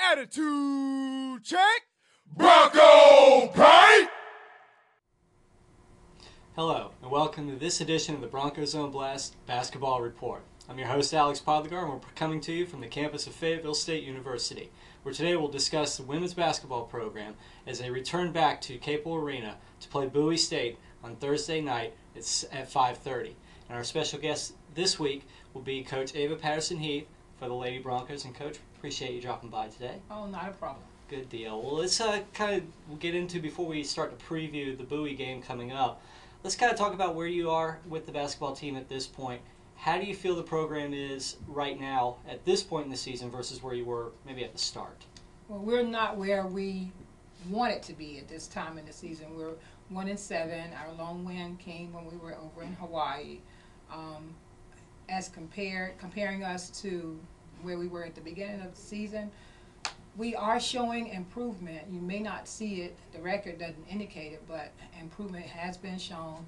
Attitude check. Bronco Pike! Hello, and welcome to this edition of the Broncos Zone Blast Basketball Report. I'm your host, Alex Podlegar, and we're coming to you from the campus of Fayetteville State University, where today we'll discuss the women's basketball program as they return back to Capel Arena to play Bowie State on Thursday night at 5:30. And our special guest this week will be Coach Ava Patterson-Heath for the Lady Broncos. And Coach, appreciate you dropping by today. Oh, not a problem. Good deal. Well, let's get into, before we start to preview the Bowie game coming up, let's kind of talk about where you are with the basketball team at this point. How do you feel the program is right now at this point in the season versus where you were maybe at the start? Well, we're not where we want it to be at this time in the season. We're 1-7. Our lone win came when we were over in Hawaii. Comparing us to where we were at the beginning of the season, we are showing improvement. You may not see it, the record doesn't indicate it, but improvement has been shown.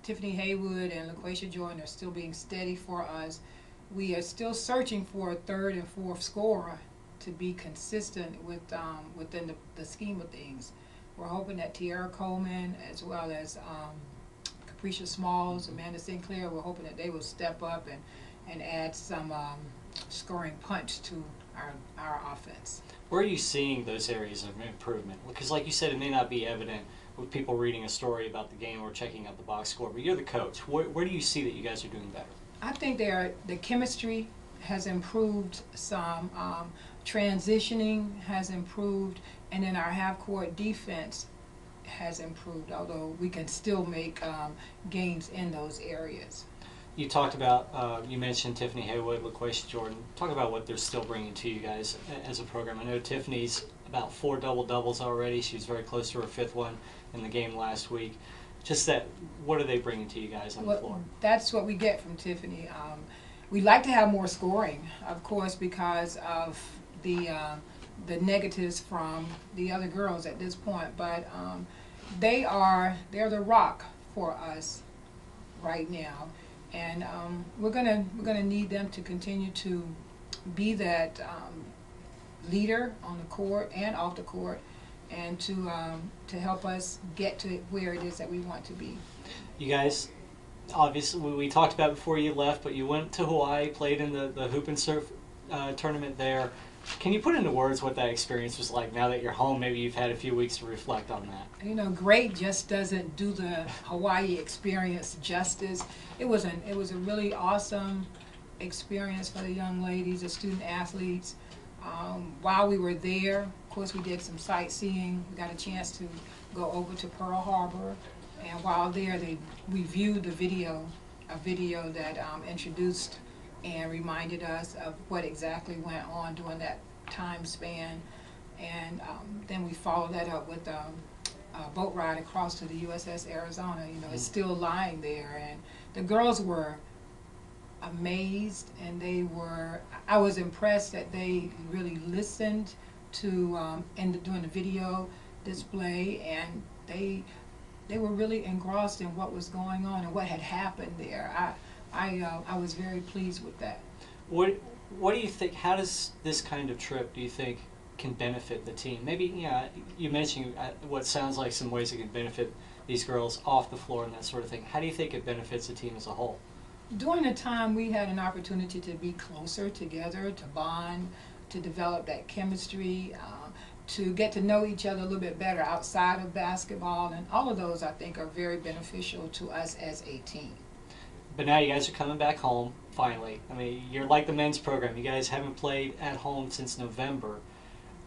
Tiffany Haywood and LaQuasia Jordan are still being steady for us. We are still searching for a third and fourth scorer to be consistent with within the scheme of things. We're hoping that Tiara Coleman, as well as Capricia Smalls, Amanda Sinclair, we're hoping that they will step up and add some scoring punch to our offense. Where are you seeing those areas of improvement? Because like you said, it may not be evident with people reading a story about the game or checking out the box score, but you're the coach. Where do you see that you guys are doing better? I think the chemistry has improved some, transitioning has improved, and then our half-court defense has improved, although we can still make gains in those areas. You talked about, you mentioned Tiffany Haywood, LaQuasia Jordan. Talk about what they're still bringing to you guys as a program. I know Tiffany's about 4 double-doubles already. She was very close to her 5th one in the game last week. Just that, what are they bringing to you guys on the floor? That's what we get from Tiffany. We'd like to have more scoring, of course, because of the negatives from the other girls at this point. But they're the rock for us right now. And we're gonna need them to continue to be that leader on the court and off the court, and to help us get to where it is that we want to be. You guys, obviously, we talked about before you left, but you went to Hawaii, played in the hoop and surf tournament there. Can you put into words what that experience was like now that you're home? Maybe you've had a few weeks to reflect on that. You know, great just doesn't do the Hawaii experience justice. It was a really awesome experience for the young ladies, the student athletes. While we were there, of course, we did some sightseeing. We got a chance to go over to Pearl Harbor, and while there, we viewed a video that introduced and reminded us of what exactly went on during that time span. And then we followed that up with a boat ride across to the USS Arizona. You know, it's still lying there. And the girls were amazed, and I was impressed that they really listened to during the video display, and they were really engrossed in what was going on and what had happened there. I was very pleased with that. What do you think? How does this kind of trip, do you think, can benefit the team? Maybe, you mentioned what sounds like some ways it can benefit these girls off the floor and that sort of thing. How do you think it benefits the team as a whole? During the time, we had an opportunity to be closer together, to bond, to develop that chemistry, to get to know each other a little bit better outside of basketball, and all of those, I think, are very beneficial to us as a team. But now you guys are coming back home, finally. I mean, you're like the men's program. You guys haven't played at home since November.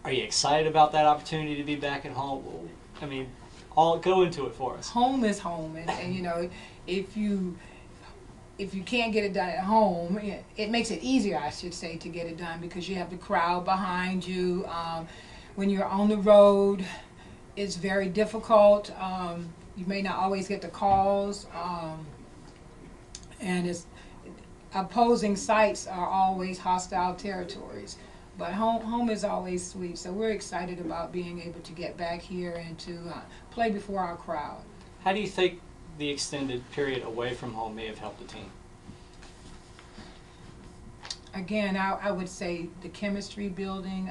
Are you excited about that opportunity to be back at home? I mean, go into it for us. Home is home, and you know, if you can't get it done at home, it makes it easier, I should say, to get it done, because you have the crowd behind you. When you're on the road, it's very difficult. You may not always get the calls. And opposing sites are always hostile territories, but home is always sweet. So we're excited about being able to get back here and to play before our crowd. How do you think the extended period away from home may have helped the team? Again, I would say the chemistry building,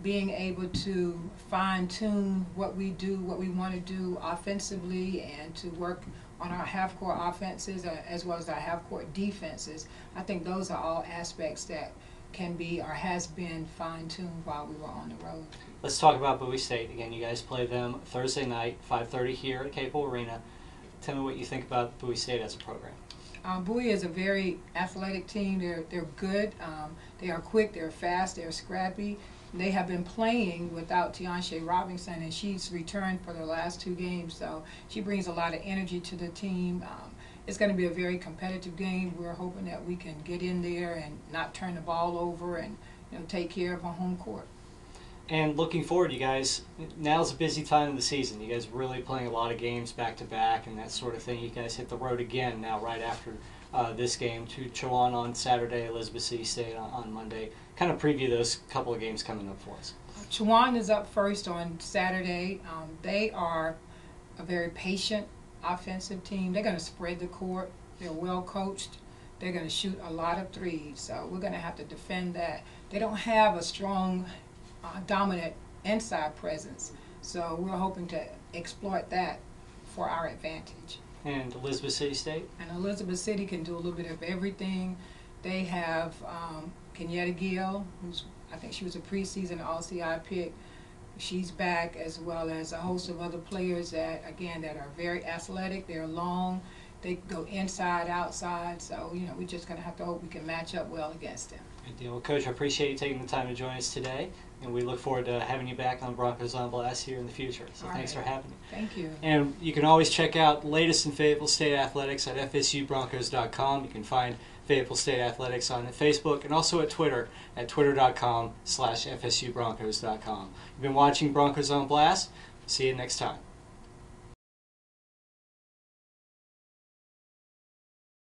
being able to fine tune what we do, what we want to do offensively, and to work on our half-court offenses as well as our half-court defenses. I think those are all aspects that can be or has been fine-tuned while we were on the road. Let's talk about Bowie State. Again, you guys play them Thursday night, 5:30 here at Capel Arena. Tell me what you think about Bowie State as a program. Bowie is a very athletic team. They're good. They are quick. They're fast. They're scrappy. They have been playing without Tianshe Robinson, and she's returned for the last 2 games. So she brings a lot of energy to the team. It's going to be a very competitive game. We're hoping that we can get in there and not turn the ball over and take care of our home court. And looking forward, you guys, now's a busy time of the season. You guys are really playing a lot of games back to back and that sort of thing. You guys hit the road again now right after this game to Chowan on Saturday, Elizabeth City State on Monday. Kind of preview those couple of games coming up for us. Chowan is up first on Saturday. They are a very patient offensive team. They're going to spread the court. They're well coached. They're going to shoot a lot of threes. So we're going to have to defend that. They don't have a strong dominant inside presence, so we're hoping to exploit that for our advantage. And Elizabeth City State? And Elizabeth City can do a little bit of everything. They have Kenyatta Gill, I think she was a preseason All-CI pick. She's back, as well as a host of other players that are very athletic. They're long. They go inside, outside. So, we're just going to have to hope we can match up well against them. Good deal. Well, Coach, I appreciate you taking the time to join us today, and we look forward to having you back on Broncos on Blast here in the future. So thanks for having me. Thank you. And you can always check out the latest in Fayetteville State athletics at fsubroncos.com. You can find Fayetteville State Athletics on Facebook and also at Twitter at twitter.com/fsubroncos.com. You've been watching Broncos on Blast. See you next time.